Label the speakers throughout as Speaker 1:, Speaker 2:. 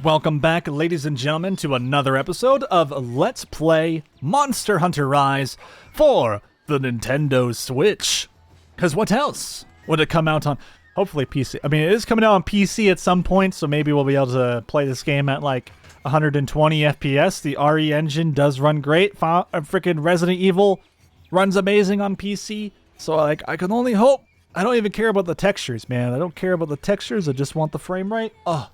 Speaker 1: Welcome back, ladies and gentlemen, to another episode of Let's Play Monster Hunter Rise for the Nintendo Switch. Because what else would it come out on? Hopefully PC. I mean, it is coming out on PC at some point, so maybe we'll be able to play this game at like 120 FPS. The RE engine does run great. Freaking Resident Evil runs amazing on PC. So like, I can only hope. I don't even care about the textures, man. I don't care about the textures. I just want the frame rate. Oh,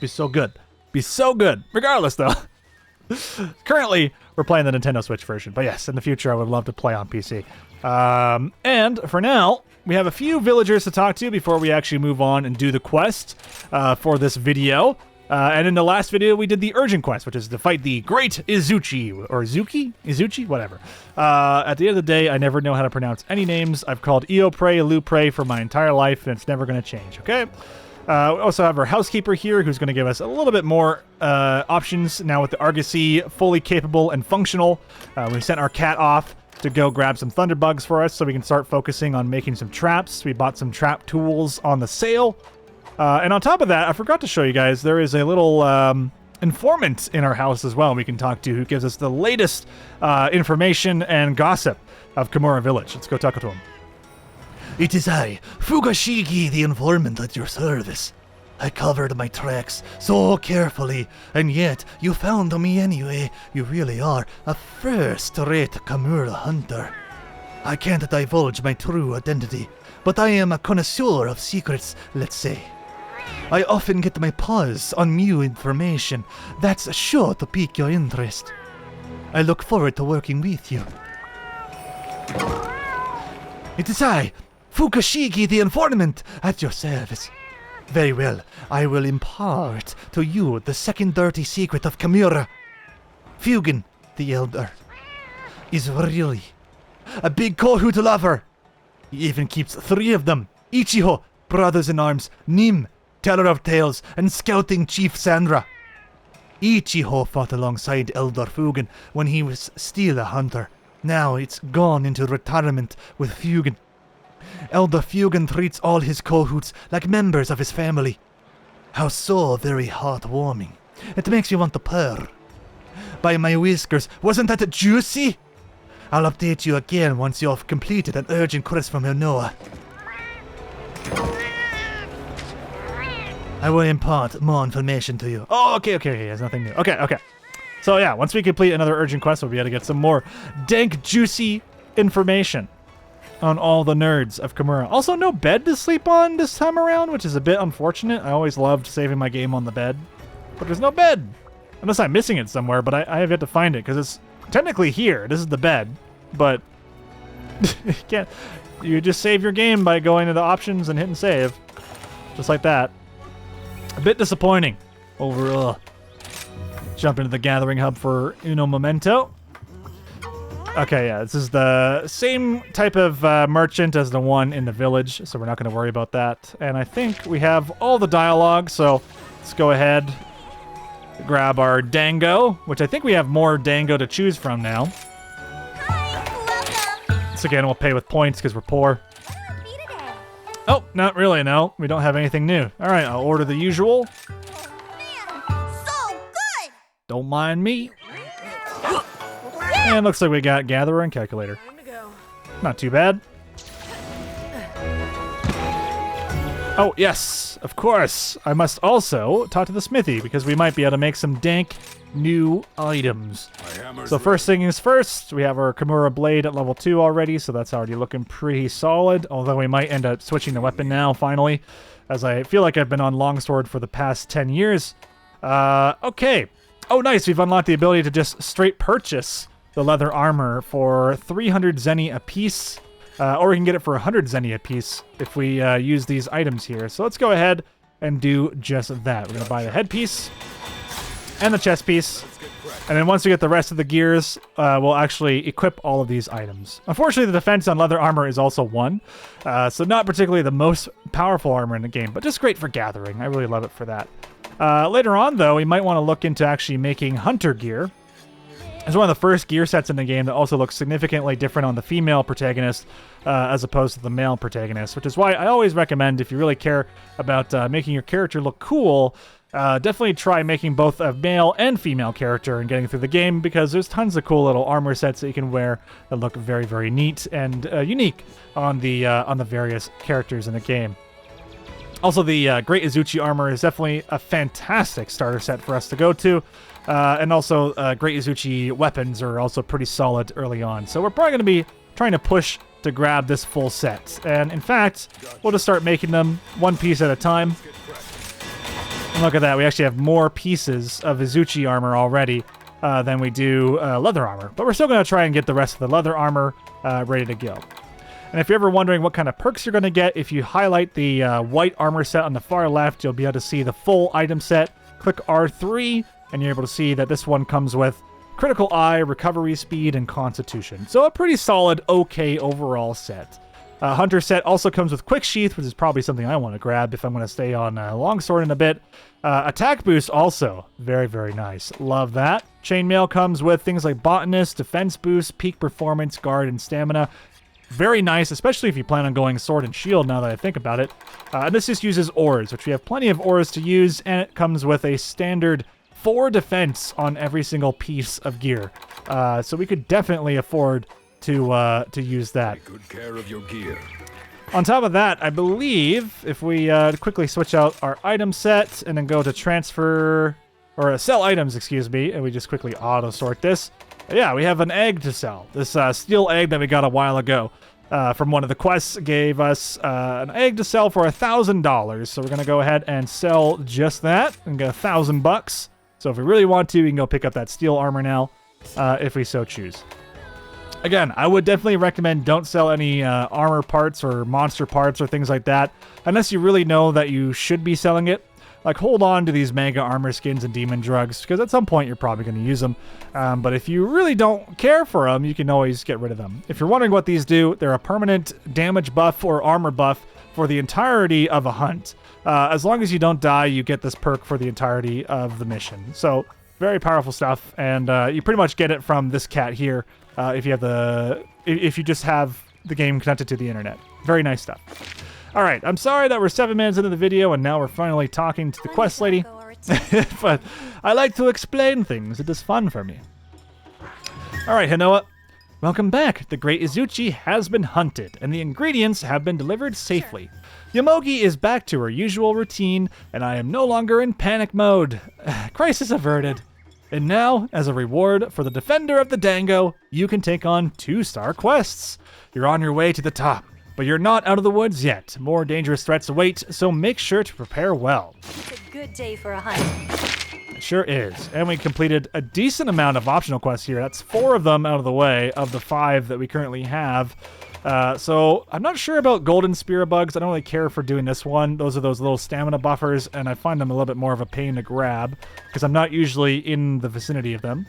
Speaker 1: be so good. Be so good. Regardless, though. Currently, we're playing the Nintendo Switch version. But yes, in the future, I would love to play on PC. And for now, we have a few villagers to talk to before we actually move on and do the quest for this video. And in the last video, we did the urgent quest, which is to fight the Great Izuchi, or Izuchi, whatever. At the end of the day, I never know how to pronounce any names. I've called Eopre, Lupre for my entire life, and it's never going to change, okay? We also have our housekeeper here, who's going to give us a little bit more options now with the Argosy fully capable and functional. We sent our cat off to go grab some thunderbugs for us so we can start focusing on making some traps. We bought some trap tools on the sale. And on top of that, I forgot to show you guys, there is a little informant in our house as well we can talk to who gives us the latest information and gossip of Kamura Village. Let's go talk to him.
Speaker 2: It is I, Fugashigi, the informant at your service. I covered my tracks so carefully, and yet you found me anyway. You really are a first-rate Kamura hunter. I can't divulge my true identity, but I am a connoisseur of secrets, let's say. I often get my paws on new information that's sure to pique your interest. I look forward to working with you. It is I, Fugashigi the informant, at your service. Very well, I will impart to you the second dirty secret of Kamura. Fugen, the Elder, is really a big Kohoot lover. He even keeps 3 of them. Ichiho, brothers-in-arms, Nim, teller of tales, and scouting chief Sandra. Ichiho fought alongside Elder Fugen when he was still a hunter. Now it's gone into retirement with Fugen. Elder Fugen treats all his Kohoots like members of his family. How so very heartwarming. It makes you want to purr. By my whiskers, wasn't that juicy? I'll update you again once you've completed an urgent quest from Noah. I will impart more information to you. Oh, okay, there's nothing new. Okay. So yeah, once we complete another urgent quest, we'll be able to get some more dank, juicy information on all the nerds of Kamura. Also, no bed to sleep on this time around, which is a bit unfortunate. I always loved saving my game on the bed, but there's no bed. Unless I'm missing it somewhere, but I have yet to find it, because it's technically here. This is the bed, but you just save your game by going to the options and hitting save. Just like that. A bit disappointing overall. Jump into the gathering hub for Uno Momento. Okay, yeah, this is the same type of merchant as the one in the village, so we're not going to worry about that. And I think we have all the dialogue, so let's go ahead, grab our Dango, which I think we have more Dango to choose from now.
Speaker 3: Hi,
Speaker 1: So again, we'll pay with points because we're poor. Oh, not really, no. We don't have anything new. All right, I'll order the usual.
Speaker 3: Man, so good!
Speaker 1: Don't mind me. And looks like we got Gatherer and Calculator. Not too bad. Oh, yes, of course. I must also talk to the smithy because we might be able to make some dank new items. So first thing is first, we have our Kamura blade at level 2 already, so that's already looking pretty solid, although we might end up switching the weapon now, finally, as I feel like I've been on longsword for the past 10 years. Okay. Oh, nice, we've unlocked the ability to just straight purchase the leather armor for 300 zenny apiece, or we can get it for 100 zenny apiece if we use these items here. So let's go ahead and do just that. We're going to buy the headpiece and the chest piece, and then once we get the rest of the gears, we'll actually equip all of these items. Unfortunately, the defense on leather armor is also 1, so not particularly the most powerful armor in the game, but just great for gathering. I really love it for that. Later on, though, we might want to look into actually making hunter gear. It's one of the first gear sets in the game that also looks significantly different on the female protagonist as opposed to the male protagonist, which is why I always recommend, if you really care about making your character look cool, definitely try making both a male and female character and getting through the game, because there's tons of cool little armor sets that you can wear that look very, very neat and unique on the various characters in the game. Also, the Great Izuchi armor is definitely a fantastic starter set for us to go to. And also, Great Izuchi weapons are also pretty solid early on. So we're probably going to be trying to push to grab this full set. And in fact, we'll just start making them one piece at a time. And look at that, we actually have more pieces of Izuchi armor already than we do leather armor. But we're still going to try and get the rest of the leather armor ready to go. And if you're ever wondering what kind of perks you're going to get, if you highlight the white armor set on the far left, you'll be able to see the full item set. Click R3, and you're able to see that this one comes with critical eye, recovery speed, and constitution. So a pretty solid, okay overall set. Hunter set also comes with quick sheath, which is probably something I want to grab if I'm going to stay on longsword in a bit. Attack boost also very, very nice. Love that. Chainmail comes with things like botanist, defense boost, peak performance, guard, and stamina. Very nice, especially if you plan on going sword and shield, now that I think about it. And this just uses ores, which we have plenty of ores to use, and it comes with a standard 4 defense on every single piece of gear. So we could definitely afford to use that.
Speaker 4: Take good care of your gear.
Speaker 1: On top of that, I believe if we quickly switch out our item set and then go to transfer, or sell items, excuse me, and we just quickly auto sort this. Yeah, we have an egg to sell. This steel egg that we got a while ago from one of the quests gave us an egg to sell for $1,000. So we're going to go ahead and sell just that and get $1,000. So if we really want to, we can go pick up that steel armor now if we so choose. Again, I would definitely recommend don't sell any armor parts or monster parts or things like that unless you really know that you should be selling it. Like, hold on to these mega armor skins and demon drugs, because at some point you're probably going to use them. But if you really don't care for them, you can always get rid of them. If you're wondering what these do, they're a permanent damage buff or armor buff for the entirety of a hunt. As long as you don't die, you get this perk for the entirety of the mission. So, very powerful stuff, and you pretty much get it from this cat here if you just have the game connected to the internet. Very nice stuff. All right, I'm sorry that we're 7 minutes into the video and now we're finally talking to the quest lady, but I like to explain things. It is fun for me. All right, Hinoa, welcome back. The Great Izuchi has been hunted and the ingredients have been delivered safely. Yomogi is back to her usual routine and I am no longer in panic mode. Crisis averted. And now, as a reward for the Defender of the Dango, you can take on 2-star quests. You're on your way to the top. But you're not out of the woods yet. More dangerous threats await, so make sure to prepare well.
Speaker 5: It's a good day for a hunt.
Speaker 1: It sure is. And we completed a decent amount of optional quests here. That's 4 of them out of the way of the 5 that we currently have. So I'm not sure about golden spear bugs. I don't really care for doing this one. Those are those little stamina buffers, and I find them a little bit more of a pain to grab because I'm not usually in the vicinity of them.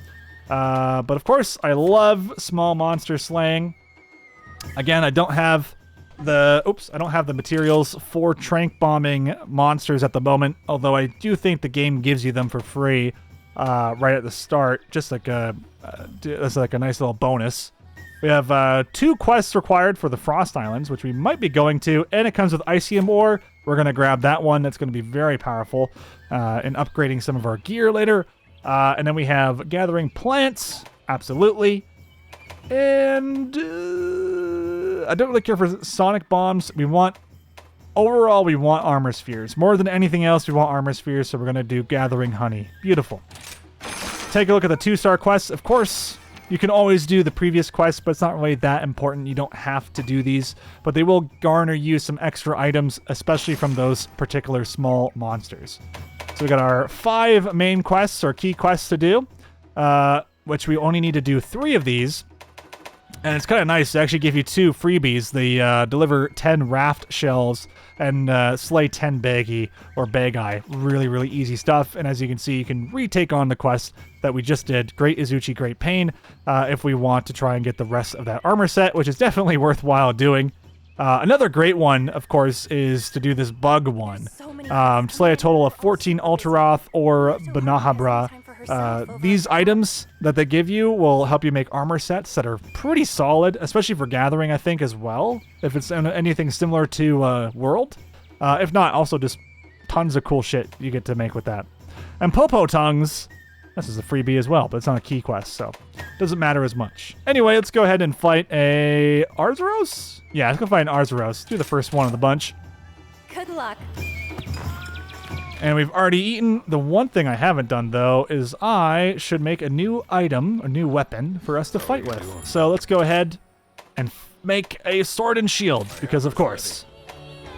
Speaker 1: But of course, I love small monster slaying. Again, I don't have the materials for trank bombing monsters at the moment, although I do think the game gives you them for free right at the start, just like that's like a nice little bonus. We have 2 quests required for the Frost Islands, which we might be going to, and it comes with Icium Ore. We're going to grab that one. That's going to be very powerful in upgrading some of our gear later. And then we have Gathering Plants, absolutely. And I don't really care for Sonic Bombs. Overall, we want Armor Spheres. More than anything else, we want Armor Spheres, so we're going to do Gathering Honey. Beautiful. Take a look at the 2-star quests. Of course, you can always do the previous quests, but it's not really that important. You don't have to do these, but they will garner you some extra items, especially from those particular small monsters. So we got our 5 main quests, or key quests to do, which we only need to do 3 of these. And it's kind of nice to actually give you 2 freebies. They deliver 10 raft shells and slay 10 baggy or bag-eye. Really, really easy stuff. And as you can see, you can retake on the quest that we just did, Great Izuchi, Great Pain, if we want to try and get the rest of that armor set, which is definitely worthwhile doing. Another great one, of course, is to do this bug one. Slay a total of 14 Ultraroth or Banahabra
Speaker 5: herself over
Speaker 1: these items that they give you will help you make armor sets that are pretty solid, especially for gathering, I think, as well, if it's anything similar to World. If not, also just tons of cool shit you get to make with that. And Popo Tongues, this is a freebie as well, but it's on a key quest, so doesn't matter as much. Anyway, let's go ahead and fight a Arzuros? Yeah, let's go fight an Arzuros. Do the first one of the bunch.
Speaker 5: Good luck.
Speaker 1: And we've already eaten. The one thing I haven't done, though, is I should make a new item, a new weapon, for us to fight with. So let's go ahead and make a sword and shield, because of course.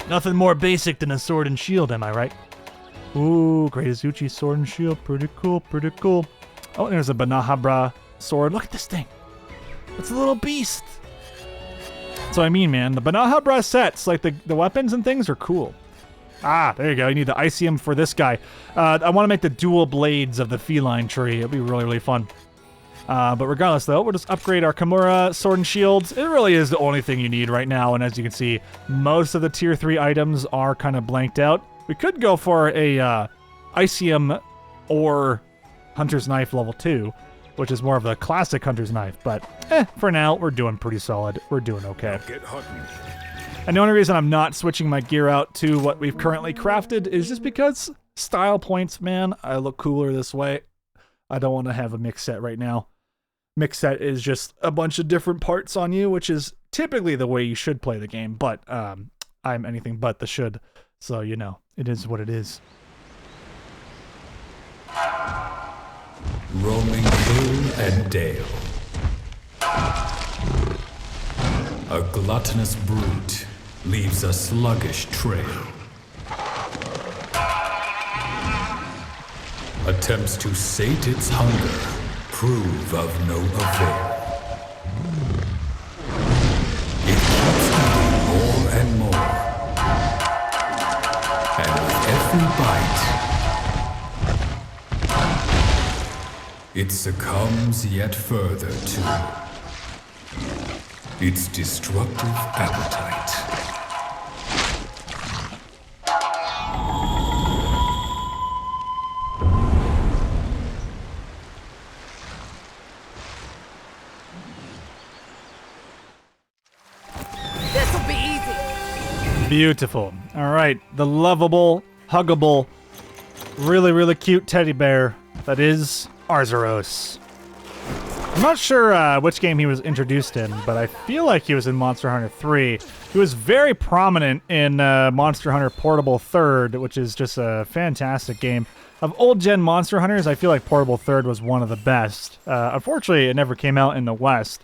Speaker 1: Nothing more basic than a sword and shield, am I right? Ooh, Great Azuchi sword and shield. Pretty cool, pretty cool. Oh, there's a Banahabra sword. Look at this thing. It's a little beast. That's what I mean, man. The Banahabra sets, like the weapons and things, are cool. Ah, there you go. You need the Icium for this guy. I want to make the dual blades of the feline tree. It'll be really, really fun. But regardless, though, we'll just upgrade our Kamura sword and shields. It really is the only thing you need right now. And as you can see, most of the tier 3 items are kind of blanked out. We could go for a Icium or Hunter's Knife level 2, which is more of a classic Hunter's Knife. But for now, we're doing pretty solid. We're doing okay.
Speaker 4: Get hunting.
Speaker 1: And the only reason I'm not switching my gear out to what we've currently crafted is just because style points, man. I look cooler this way. I don't want to have a mix set right now. Mix set is just a bunch of different parts on you, which is typically the way you should play the game, but I'm anything but the should. So, you know, it is what it is.
Speaker 4: Roaming hill and dale. A gluttonous brute leaves a sluggish trail. Attempts to sate its hunger prove of no avail. It keeps eating more and more. And with every bite, it succumbs yet further to its destructive appetite.
Speaker 3: This'll be easy.
Speaker 1: Beautiful. All right, the lovable, huggable, really, really cute teddy bear that is Arzuros. I'm not sure which game he was introduced in, but I feel like he was in Monster Hunter 3. He was very prominent in Monster Hunter Portable 3rd, which is just a fantastic game. Of old-gen Monster Hunters, I feel like Portable 3rd was one of the best. Unfortunately, it never came out in the West,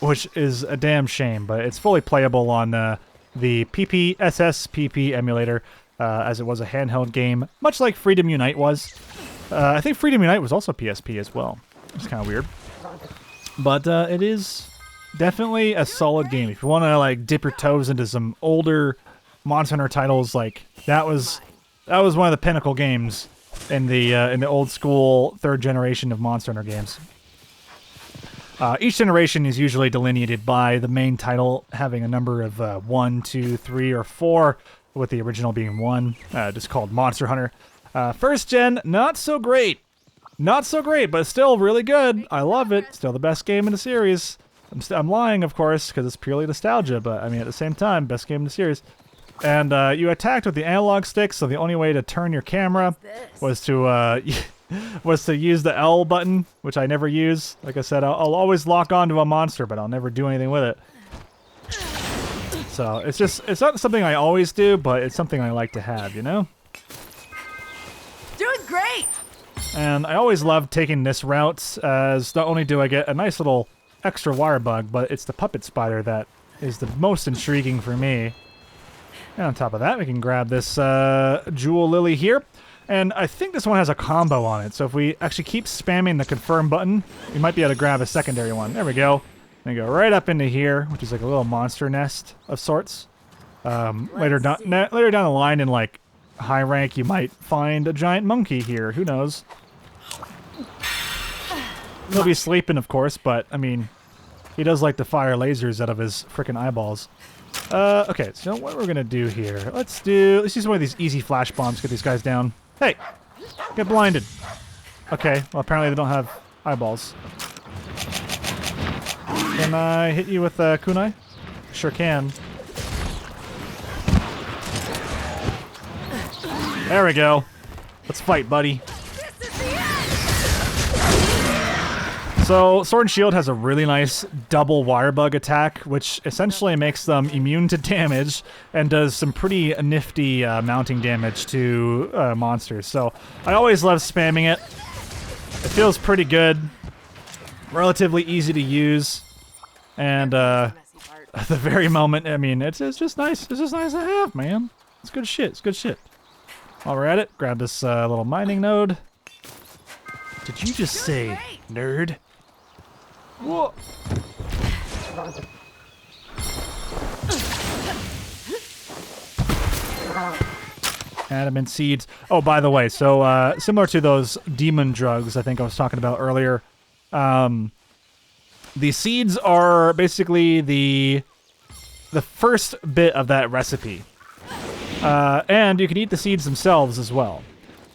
Speaker 1: which is a damn shame, but it's fully playable on the SSPP emulator, as it was a handheld game, much like Freedom Unite was. I think Freedom Unite was also PSP as well. It's kind of weird. But it is definitely a solid game. If you want to like dip your toes into some older Monster Hunter titles, like that was one of the pinnacle games in the old school 3rd generation of Monster Hunter games. Each generation is usually delineated by the main title having a number of 1, 2, 3, or 4, with the original being 1, just called Monster Hunter. First gen, not so great. Not so great, but still really good. I love it. Still the best game in the series. I'm lying, of course, because it's purely nostalgia, but I mean, at the same time, best game in the series. And you attacked with the analog stick, so the only way to turn your camera was to use the L button, which I never use. Like I said, I'll always lock onto a monster, but I'll never do anything with it. So it's not something I always do, but it's something I like to have, you know?
Speaker 3: Doing great.
Speaker 1: And I always love taking this route, as not only do I get a nice little extra Wirebug, but it's the puppet spider that is the most intriguing for me. And on top of that, we can grab this Jewel Lily here. And I think this one has a combo on it, so if we actually keep spamming the confirm button, we might be able to grab a secondary one. There we go. And go right up into here, which is like a little monster nest of sorts. Later down the line in like high rank, you might find a giant monkey here. Who knows? He'll be sleeping, of course, but I mean, he does like to fire lasers out of his frickin' eyeballs. Okay, so what we're gonna do here? Let's use one of these easy flash bombs to get these guys down. Hey, Get blinded. Okay, well apparently they don't have eyeballs. Can I hit you with kunai? Sure can. There we go. Let's fight, buddy. So, Sword and Shield has a really nice double Wirebug attack, which essentially makes them immune to damage and does some pretty nifty mounting damage to monsters. So, I always love spamming it. It feels pretty good, relatively easy to use, and at the very moment, I mean, it's just nice. It's just nice to have, man. It's good shit. It's good shit. While we're at it, grab this little mining node. Did you just say nerd? Whoa. Adamant seeds. Oh, by the way, so similar to those demon drugs I think I was talking about earlier, the seeds are basically the first bit of that recipe. And you can eat the seeds themselves as well.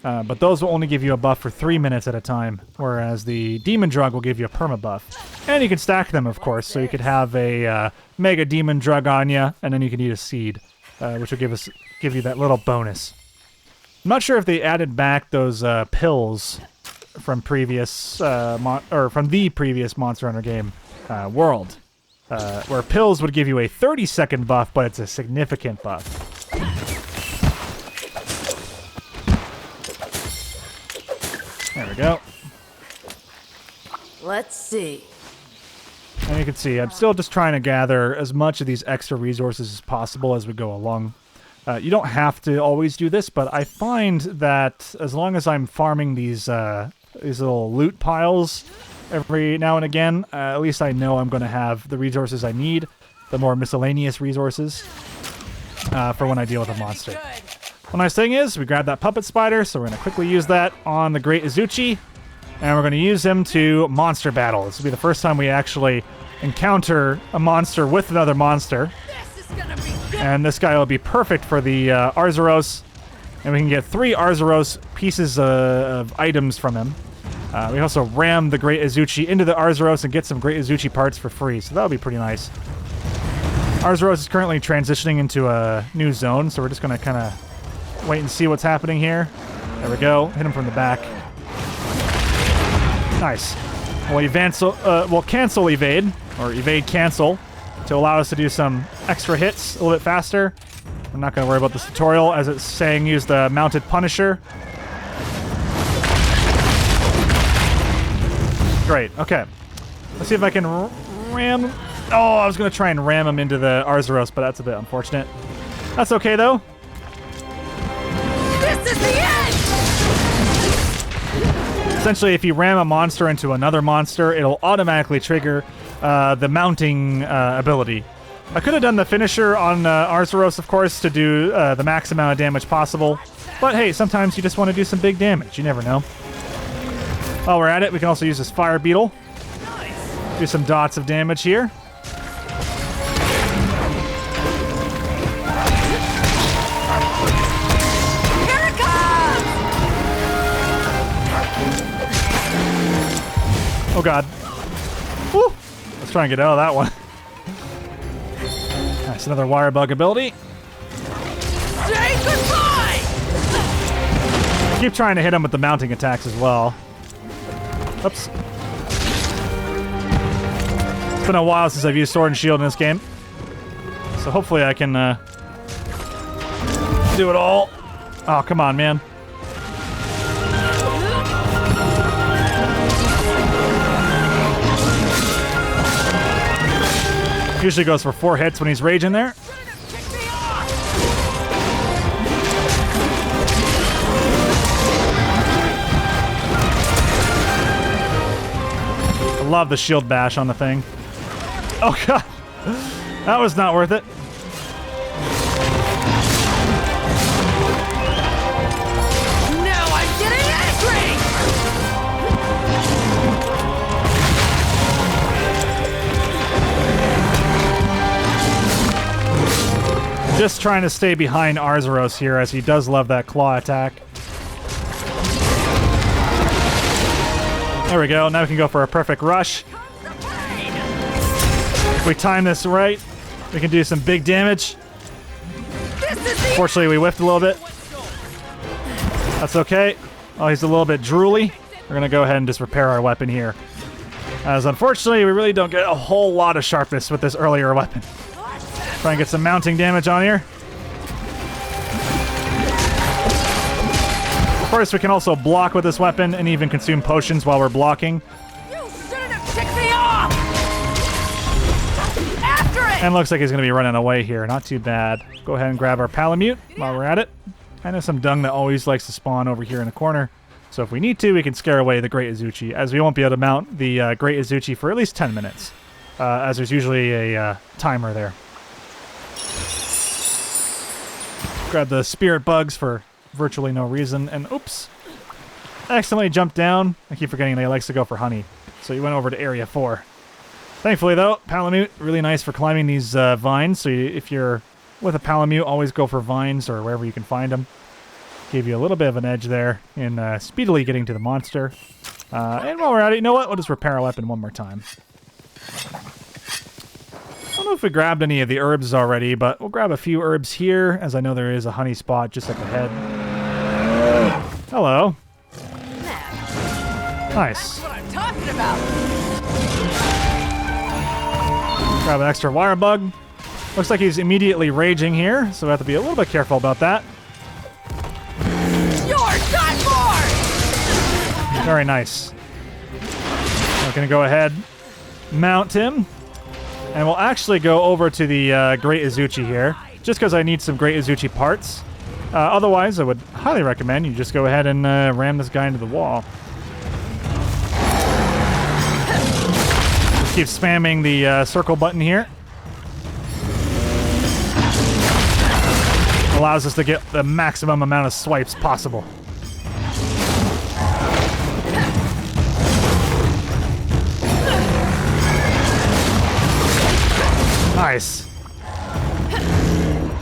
Speaker 1: But those will only give you a buff for 3 minutes at a time, whereas the demon drug will give you a perma buff. And you can stack them, of course, so you could have a mega demon drug on you, and then you can eat a seed, which will give you that little bonus. I'm not sure if they added back those pills from previous from the previous Monster Hunter game world, where pills would give you a 30-second buff, but it's a significant buff. There we go.
Speaker 3: Let's see.
Speaker 1: And you can see, I'm still just trying to gather as much of these extra resources as possible as we go along. You don't have to always do this, but I find that as long as I'm farming these little loot piles every now and again, at least I know I'm going to have the resources I need, the more miscellaneous resources, for when I deal with a monster. One nice thing is, we grab that puppet spider, so we're going to quickly use that on the Great Izuchi, and we're going to use him to monster battle. This will be the first time we actually encounter a monster with another monster.
Speaker 3: This is gonna be good.
Speaker 1: And this guy will be perfect for the Arzuros, and we can get 3 Arzuros pieces of items from him. We also ram the Great Izuchi into the Arzuros and get some Great Izuchi parts for free, so that'll be pretty nice. Arzuros is currently transitioning into a new zone, so we're just going to kind of wait and see what's happening here. There we go. Hit him from the back. Nice. We'll cancel evade, or evade cancel, to allow us to do some extra hits a little bit faster. I'm not going to worry about this tutorial, as it's saying use the mounted Punisher. Great. Okay. Let's see if I can ram... Oh, I was going to try and ram him into the Arzuros, but that's a bit unfortunate. That's okay, though.
Speaker 3: This is the end!
Speaker 1: Essentially, if you ram a monster into another monster, it'll automatically trigger the mounting ability. I could have done the finisher on Arzuros, of course, to do the max amount of damage possible. But hey, sometimes you just want to do some big damage. You never know. While we're at it, we can also use this Fire Beetle. Do some dots of damage here. Oh god. Woo! Let's try and get out of that one. Nice, another Wirebug ability.
Speaker 3: Say goodbye!
Speaker 1: Keep trying to hit him with the mounting attacks as well. Oops. It's been a while since I've used Sword and Shield in this game. So hopefully I can do it all. Oh, come on, man. Usually goes for 4 hits when he's raging there. I love the shield bash on the thing. Oh god, that was not worth it.
Speaker 3: Now I'm getting angry!
Speaker 1: Just trying to stay behind Arzuros here, as he does love that claw attack. There we go. Now we can go for a perfect rush. If we time this right, we can do some big damage. Fortunately, we whiffed a little bit. That's okay. Oh, he's a little bit drooly. We're going to go ahead and just repair our weapon here. As unfortunately, we really don't get a whole lot of sharpness with this earlier weapon. Try and get some mounting damage on here. Of course, we can also block with this weapon and even consume potions while we're blocking.
Speaker 3: You shouldn't have ticked me off! After it!
Speaker 1: And looks like he's going to be running away here. Not too bad. Go ahead and grab our Palamute while we're at it. I know some dung that always likes to spawn over here in the corner. So if we need to, we can scare away the Great Izuchi, as we won't be able to mount the Great Izuchi for at least 10 minutes, as there's usually a timer there. Grab the spirit bugs for virtually no reason, and oops, I accidentally jumped down. I keep forgetting that he likes to go for honey, so he went over to area 4. Thankfully though, Palamute, really nice for climbing these vines, so if you're with a Palamute, always go for vines or wherever you can find them. Give you a little bit of an edge there in speedily getting to the monster. And while we're at it, you know what? We'll just repair our weapon one more time. I don't know if we grabbed any of the herbs already, but we'll grab a few herbs here, as I know there is a honey spot just up ahead. Hello. Nice.
Speaker 3: That's what I'm talking about!
Speaker 1: Grab an extra Wirebug. Looks like he's immediately raging here, so we have to be a little bit careful about that.
Speaker 3: You're done for!
Speaker 1: Very nice. We're going to go ahead, mount him, and we'll actually go over to the Great Izuchi here, just because I need some Great Izuchi parts. Otherwise, I would highly recommend you just go ahead and ram this guy into the wall. Just keep spamming the circle button here. Allows us to get the maximum amount of swipes possible. Nice.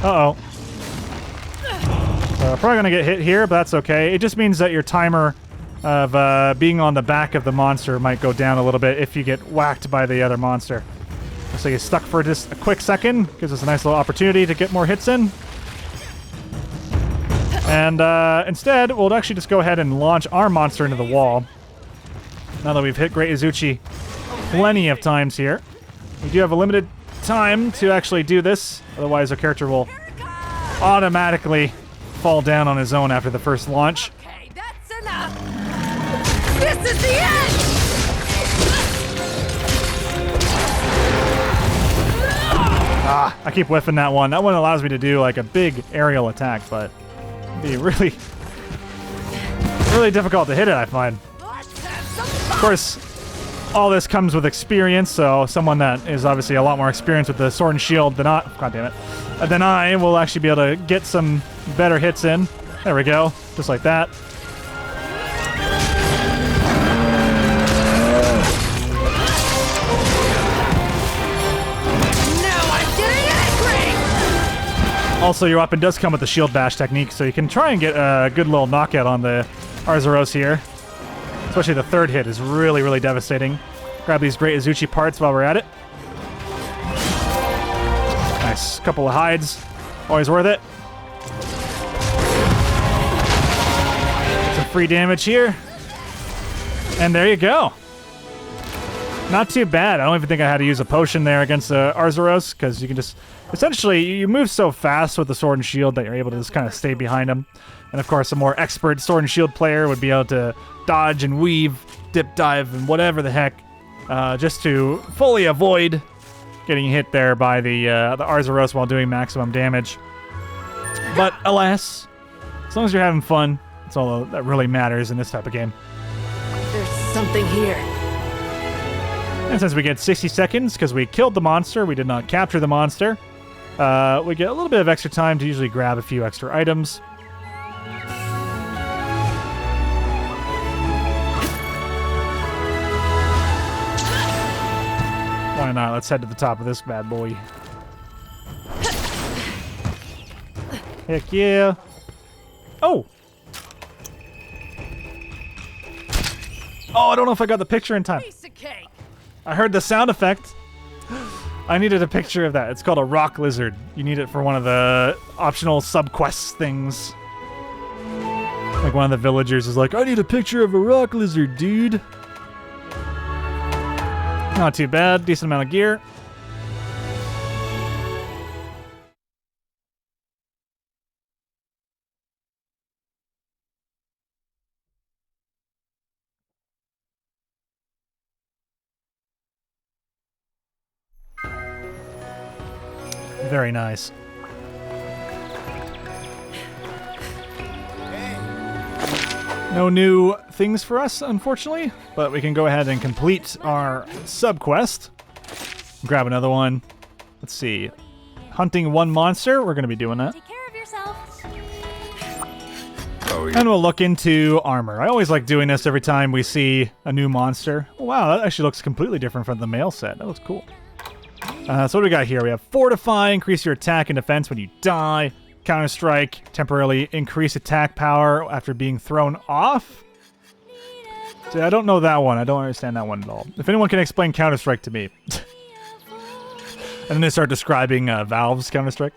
Speaker 1: Uh-oh. Probably going to get hit here, but that's okay. It just means that your timer of being on the back of the monster might go down a little bit if you get whacked by the other monster. So you're stuck for just a quick second. Gives us a nice little opportunity to get more hits in. And instead, we'll actually just go ahead and launch our monster into the wall. Now that we've hit Great Izuchi plenty of times here. We do have a limited time to actually do this. Otherwise, our character will automatically fall down on his own after the first launch.
Speaker 3: Okay, that's enough! This is the end!
Speaker 1: Ah, I keep whiffing that one. That one allows me to do like a big aerial attack, but it'd be really difficult to hit it, I find.
Speaker 3: Let's have some
Speaker 1: Of
Speaker 3: fun!
Speaker 1: course, all this comes with experience, so someone that is obviously a lot more experienced with the sword and shield than I will actually be able to get some better hits in. There we go, just like that.
Speaker 3: Now I'm getting angry!
Speaker 1: Also, your weapon does come with the shield bash technique, so you can try and get a good little knockout on the Arzuros here. Especially the third hit is really, really devastating. Grab these Great Izuchi parts while we're at it. Nice. Couple of hides. Always worth it. Some free damage here. And there you go. Not too bad. I don't even think I had to use a potion there against the Arzuros, because you can just... Essentially, you move so fast with the sword and shield that you're able to just kind of stay behind them. And of course, a more expert sword and shield player would be able to dodge and weave, dip dive, and whatever the heck, just to fully avoid getting hit there by the Arzuros while doing maximum damage. But alas, as long as you're having fun, that's all that really matters in this type of game.
Speaker 3: There's something here.
Speaker 1: And since we get 60 seconds because we killed the monster, we did not capture the monster, we get a little bit of extra time to usually grab a few extra items. Why not? Let's head to the top of this bad boy. Heck yeah. Oh! Oh, I don't know if I got the picture in time.
Speaker 3: Piece of cake.
Speaker 1: I heard the sound effect. I needed a picture of that. It's called a rock lizard. You need it for one of the optional subquest things. Like one of the villagers is like, I need a picture of a rock lizard, dude. Not too bad. Decent amount of gear. Very nice. No new things for us, unfortunately, but we can go ahead and complete our subquest. Grab another one. Let's see. Hunting one monster. We're going to be doing that.
Speaker 5: Take care of yourself.
Speaker 4: Oh, yeah.
Speaker 1: And we'll look into armor. I always like doing this every time we see a new monster. Oh, wow, that actually looks completely different from the male set. That looks cool. So what do we got here? We have Fortify, increase your attack and defense when you die. Counter-Strike, temporarily increase attack power after being thrown off. See, I don't know that one. I don't understand that one at all. If anyone can explain Counter-Strike to me. And then they start describing Valve's Counter-Strike.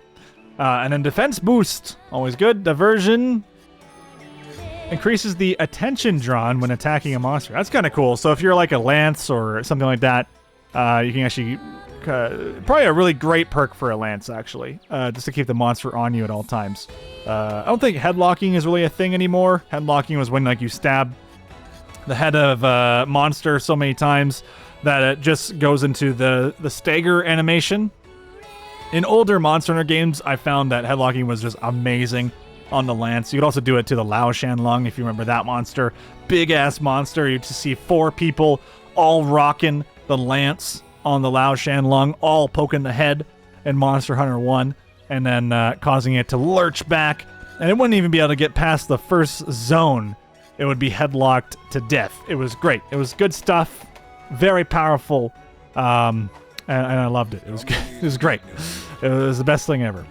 Speaker 1: And then Defense Boost, always good. Diversion increases the attention drawn when attacking a monster. That's kind of cool. So if you're like a Lance or something like that, you can actually... probably a really great perk for a Lance, actually, just to keep the monster on you at all times. I don't think headlocking is really a thing anymore. Headlocking was when like you stab the head of a monster so many times that it just goes into the stagger animation. In older Monster Hunter games, I found that headlocking was just amazing on the Lance. You could also do it to the Lao Shan Lung, if you remember that monster. Big-ass monster. You just see 4 people all rocking the Lance on the Lao Shan Lung, all poking the head in Monster Hunter 1, and then causing it to lurch back, and it wouldn't even be able to get past the first zone. It would be headlocked to death. It was great. It was good stuff, very powerful, and I loved it. It was good. It was great. It was the best thing ever.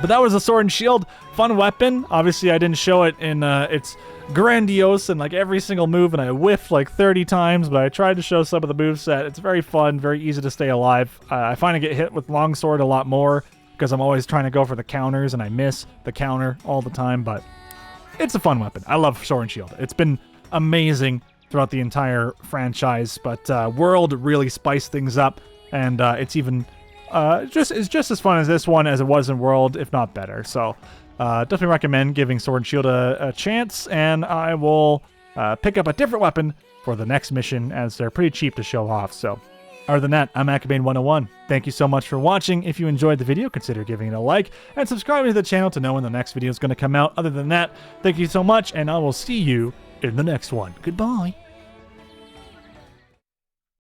Speaker 1: But that was a Sword and Shield. Fun weapon. Obviously, I didn't show it in its grandiose and like every single move, and I whiffed like 30 times, but I tried to show some of the moveset. It's very fun, very easy to stay alive. I find I get hit with longsword a lot more because I'm always trying to go for the counters, and I miss the counter all the time, but it's a fun weapon. I love Sword and Shield. It's been amazing throughout the entire franchise, but World really spiced things up, and it's even it's just as fun as this one as it was in World, if not better. So definitely recommend giving Sword and Shield a chance, and I will pick up a different weapon for the next mission, as they're pretty cheap to show off. So other than that, I'm Akabane101. Thank you so much for watching. If you enjoyed the video, consider giving it a like and subscribing to the channel to know when the next video is going to come out. Other than that, thank you so much, and I will see you in the next one. Goodbye.